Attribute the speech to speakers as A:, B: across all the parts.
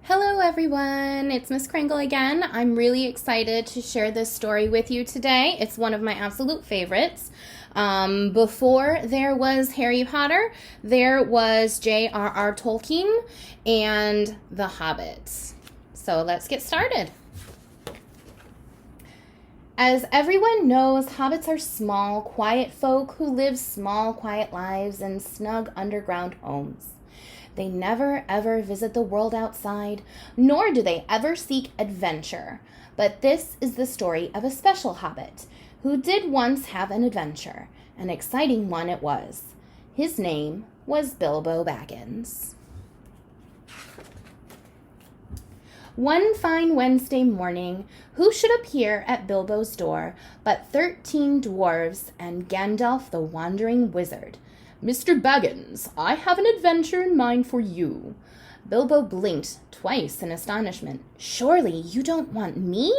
A: Hello everyone, it's Miss Kringle again. I'm really excited to share this story with you today. It's one of my absolute favorites. Before there was Harry Potter, there was JRR Tolkien and The Hobbit. So let's get started. As everyone knows, hobbits are small, quiet folk who live small, quiet lives in snug underground homes. They never ever visit the world outside, nor do they ever seek adventure. But this is the story of a special hobbit who did once have an adventure. An exciting one it was. His name was Bilbo Baggins. One fine Wednesday morning, who should appear at Bilbo's door but 13 dwarves and Gandalf the Wandering Wizard. "Mr. Baggins, I have an adventure in mind for you." Bilbo blinked twice in astonishment. "Surely you don't want me?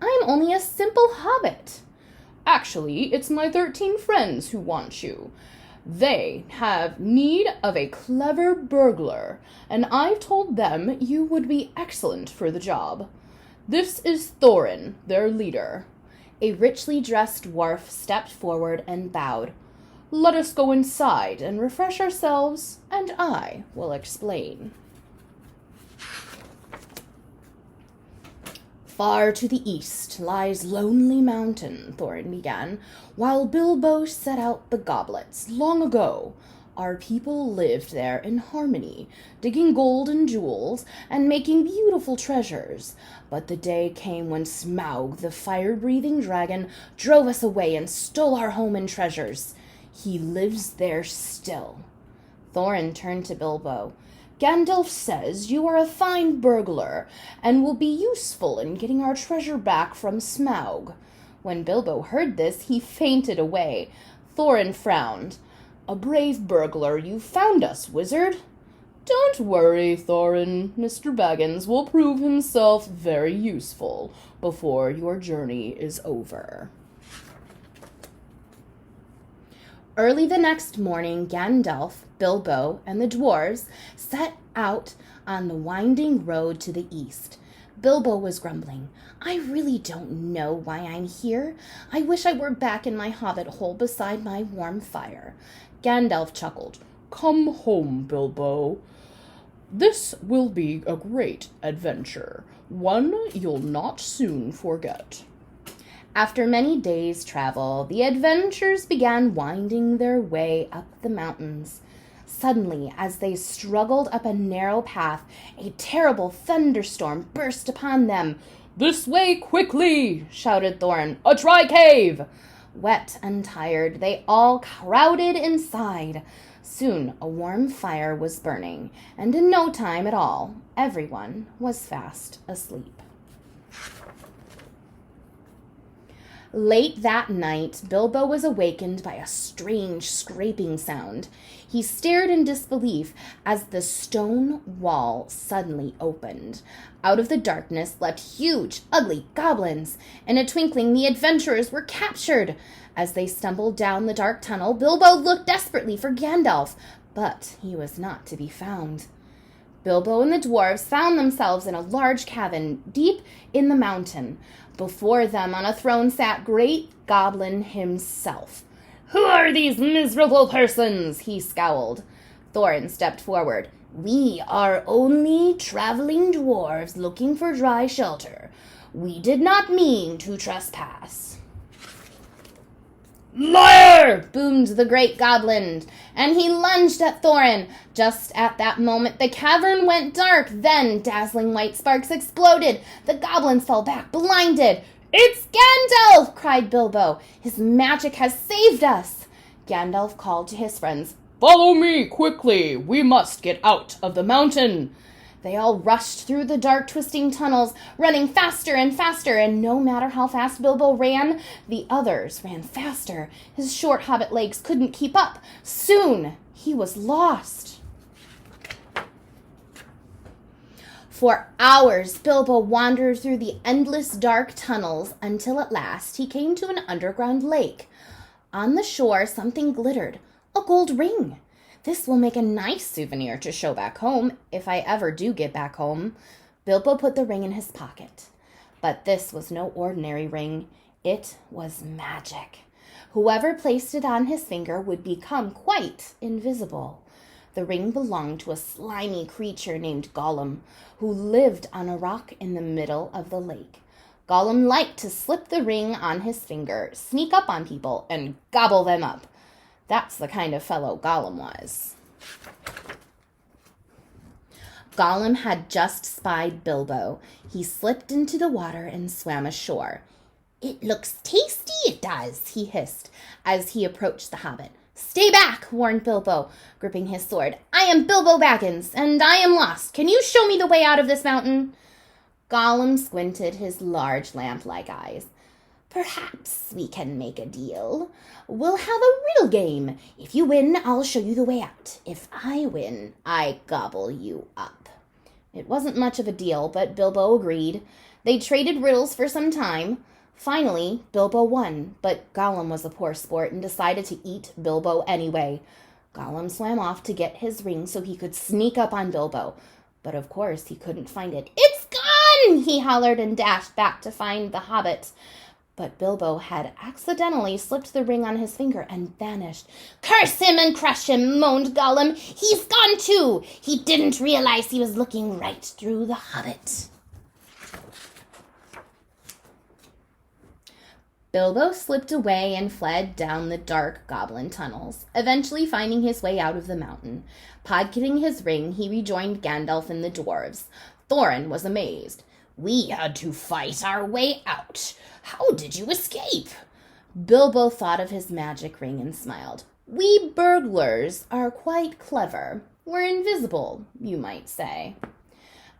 A: I'm only a simple hobbit." "Actually, it's my 13 friends who want you. They have need of a clever burglar, and I've told them you would be excellent for the job. This is Thorin, their leader." A richly dressed dwarf stepped forward and bowed. "Let us go inside and refresh ourselves, and I will explain." "Far to the east lies Lonely Mountain," Thorin began. "While Bilbo set out the goblets long ago, our people lived there in harmony, digging gold and jewels and making beautiful treasures. But the day came when Smaug, the fire-breathing dragon, drove us away and stole our home and treasures. He lives there still." Thorin turned to Bilbo. "Gandalf says you are a fine burglar and will be useful in getting our treasure back from Smaug." When Bilbo heard this, he fainted away. Thorin frowned. "A brave burglar you found us, wizard." "Don't worry, Thorin. Mr. Baggins will prove himself very useful before your journey is over." Early the next morning, Gandalf, Bilbo, and the dwarves set out on the winding road to the east. Bilbo was grumbling. "I really don't know why I'm here. I wish I were back in my hobbit hole beside my warm fire." Gandalf chuckled. "Come home, Bilbo. This will be a great adventure, one you'll not soon forget." After many days' travel, the adventurers began winding their way up the mountains. Suddenly, as they struggled up a narrow path, a terrible thunderstorm burst upon them. "This way, quickly!" shouted Thorin. "A dry cave!" Wet and tired, they all crowded inside. Soon a warm fire was burning, and in no time at all, everyone was fast asleep. Late that night, Bilbo was awakened by a strange scraping sound. He stared in disbelief as the stone wall suddenly opened. Out of the darkness leapt huge, ugly goblins. In a twinkling, the adventurers were captured. As they stumbled down the dark tunnel, Bilbo looked desperately for Gandalf, but he was not to be found. Bilbo and the dwarves found themselves in a large cavern deep in the mountain. Before them on a throne sat Great Goblin himself. "Who are these miserable persons?" he scowled. Thorin stepped forward. "We are only traveling dwarves looking for dry shelter. We did not mean to trespass." "Liar!" boomed the Great Goblin, and he lunged at Thorin. Just at that moment, the cavern went dark. Then dazzling white sparks exploded. The goblins fell back, blinded. "It's Gandalf!" cried Bilbo. "His magic has saved us." Gandalf called to his friends. "Follow me, quickly! We must get out of the mountain." They all rushed through the dark, twisting tunnels, running faster and faster, and no matter how fast Bilbo ran, the others ran faster. His short hobbit legs couldn't keep up. Soon he was lost. For hours, Bilbo wandered through the endless dark tunnels until at last he came to an underground lake. On the shore, something glittered, a gold ring. This will make a nice souvenir to show back home, if I ever do get back home. Bilbo put the ring in his pocket. But this was no ordinary ring. It was magic. Whoever placed it on his finger would become quite invisible. The ring belonged to a slimy creature named Gollum, who lived on a rock in the middle of the lake. Gollum liked to slip the ring on his finger, sneak up on people, and gobble them up. That's the kind of fellow Gollum was. Gollum had just spied Bilbo. He slipped into the water and swam ashore. "It looks tasty, it does," he hissed as he approached the hobbit. "Stay back," warned Bilbo, gripping his sword. "I am Bilbo Baggins, and I am lost. Can you show me the way out of this mountain?" Gollum squinted his large lamp-like eyes. "Perhaps we can make a deal. We'll have a riddle game. If you win, I'll show you the way out. If I win, I gobble you up." It wasn't much of a deal, but Bilbo agreed. They traded riddles for some time. Finally, Bilbo won, but Gollum was a poor sport and decided to eat Bilbo anyway. Gollum swam off to get his ring so he could sneak up on Bilbo. But of course he couldn't find it. "It's gone!" he hollered and dashed back to find the hobbit. But Bilbo had accidentally slipped the ring on his finger and vanished. "Curse him and crush him," moaned Gollum. "He's gone too. He didn't realize he was looking right through the hobbit." Bilbo slipped away and fled down the dark goblin tunnels, eventually finding his way out of the mountain. Pocketing his ring, he rejoined Gandalf and the dwarves. Thorin was amazed. "We had to fight our way out. How did you escape?" Bilbo thought of his magic ring and smiled. "We burglars are quite clever. We're invisible, you might say."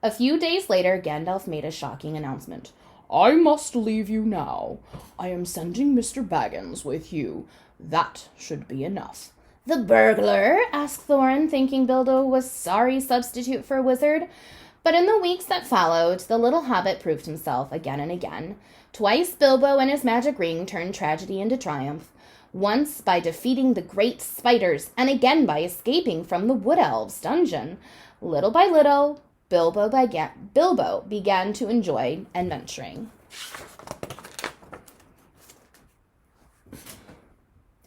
A: A few days later, Gandalf made a shocking announcement. "I must leave you now. I am sending Mr. Baggins with you. That should be enough." "The burglar?" asked Thorin, thinking Bilbo was sorry substitute for a wizard. But in the weeks that followed, the little hobbit proved himself again and again. Twice Bilbo and his magic ring turned tragedy into triumph. Once by defeating the great spiders, and again by escaping from the wood elves' dungeon. Little by little, Bilbo began to enjoy adventuring.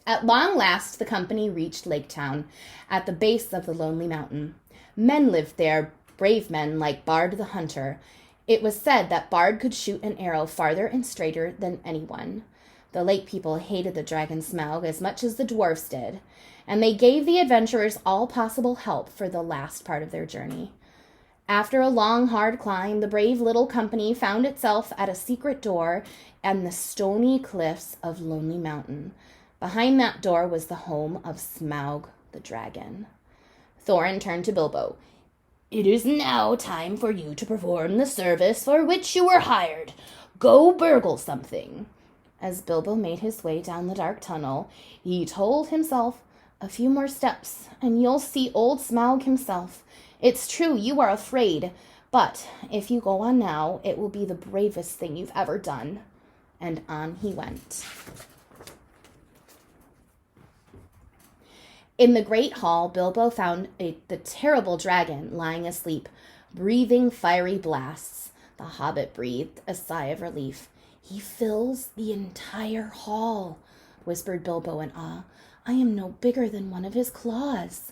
A: At long last, the company reached Lake Town, at the base of the lonely mountain. Men lived there, brave men like Bard the Hunter. It was said that Bard could shoot an arrow farther and straighter than anyone. The lake people hated the dragon Smaug as much as the dwarfs did, and they gave the adventurers all possible help for the last part of their journey. After a long, hard climb, the brave little company found itself at a secret door in the stony cliffs of Lonely Mountain. Behind that door was the home of Smaug the dragon. Thorin turned to Bilbo. "It is now time for you to perform the service for which you were hired. Go burgle something." As Bilbo made his way down the dark tunnel, he told himself, "A few more steps, and you'll see old Smaug himself. It's true you are afraid, but if you go on now, it will be the bravest thing you've ever done." And on he went. In the great hall, Bilbo found the terrible dragon lying asleep, breathing fiery blasts. The hobbit breathed a sigh of relief. "He fills the entire hall," whispered Bilbo in awe. "I am no bigger than one of his claws."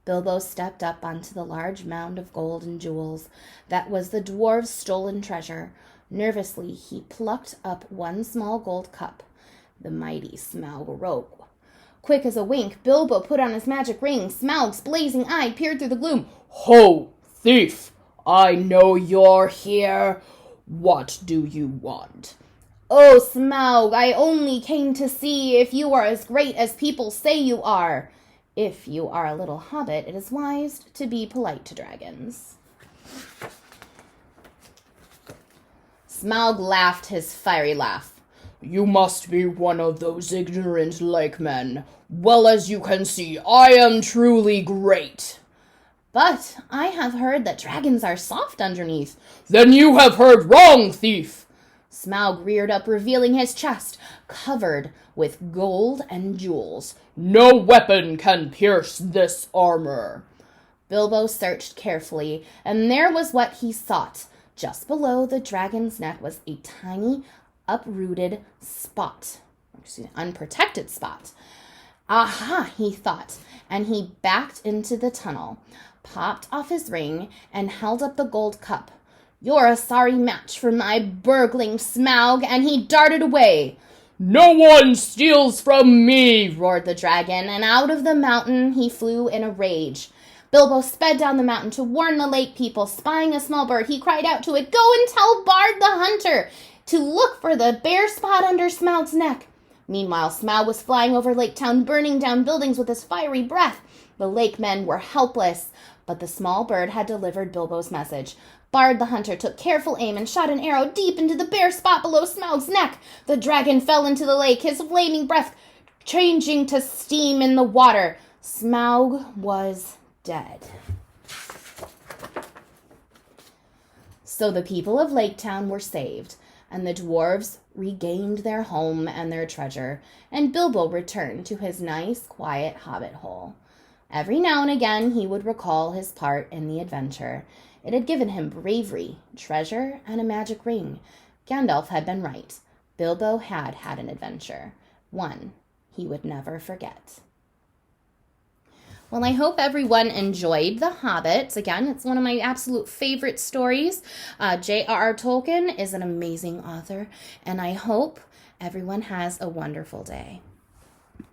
A: Bilbo stepped up onto the large mound of gold and jewels that was the dwarves' stolen treasure. Nervously, he plucked up one small gold cup. The mighty Smaug awoke. Quick as a wink, Bilbo put on his magic ring. Smaug's blazing eye peered through the gloom.
B: "Ho, thief! I know you're here. What do you want?"
A: "Oh, Smaug, I only came to see if you are as great as people say you are." If you are a little hobbit, it is wise to be polite to dragons. Smaug laughed his fiery laugh.
B: "You must be one of those ignorant lake men. Well, as you can see, I am truly great."
A: "But I have heard that dragons are soft underneath."
B: "Then you have heard wrong, thief."
A: Smaug reared up, revealing his chest, covered with gold and jewels.
B: "No weapon can pierce this armor."
A: Bilbo searched carefully, and there was what he sought. Just below the dragon's neck was a tiny, uprooted spot. Unprotected spot. Aha, he thought, and he backed into the tunnel, popped off his ring, and held up the gold cup. "You're a sorry match for my burgling Smaug," and he darted away.
B: "No one steals from me,"
A: roared the dragon, and out of the mountain he flew in a rage. Bilbo sped down the mountain to warn the lake people. Spying a small bird, he cried out to it, "Go and tell Bard the Hunter to look for the bare spot under Smaug's neck." Meanwhile, Smaug was flying over Lake Town, burning down buildings with his fiery breath. The lake men were helpless, but the small bird had delivered Bilbo's message. Bard the Hunter took careful aim and shot an arrow deep into the bare spot below Smaug's neck. The dragon fell into the lake, his flaming breath changing to steam in the water. Smaug was dead. So the people of Lake Town were saved, and the dwarves regained their home and their treasure, and Bilbo returned to his nice, quiet hobbit hole. Every now and again he would recall his part in the adventure. It had given him bravery, treasure, and a magic ring. Gandalf had been right. Bilbo had had an adventure, one he would never forget. Well, I hope everyone enjoyed The Hobbit. Again, it's one of my absolute favorite stories. JRR Tolkien is an amazing author, and I hope everyone has a wonderful day.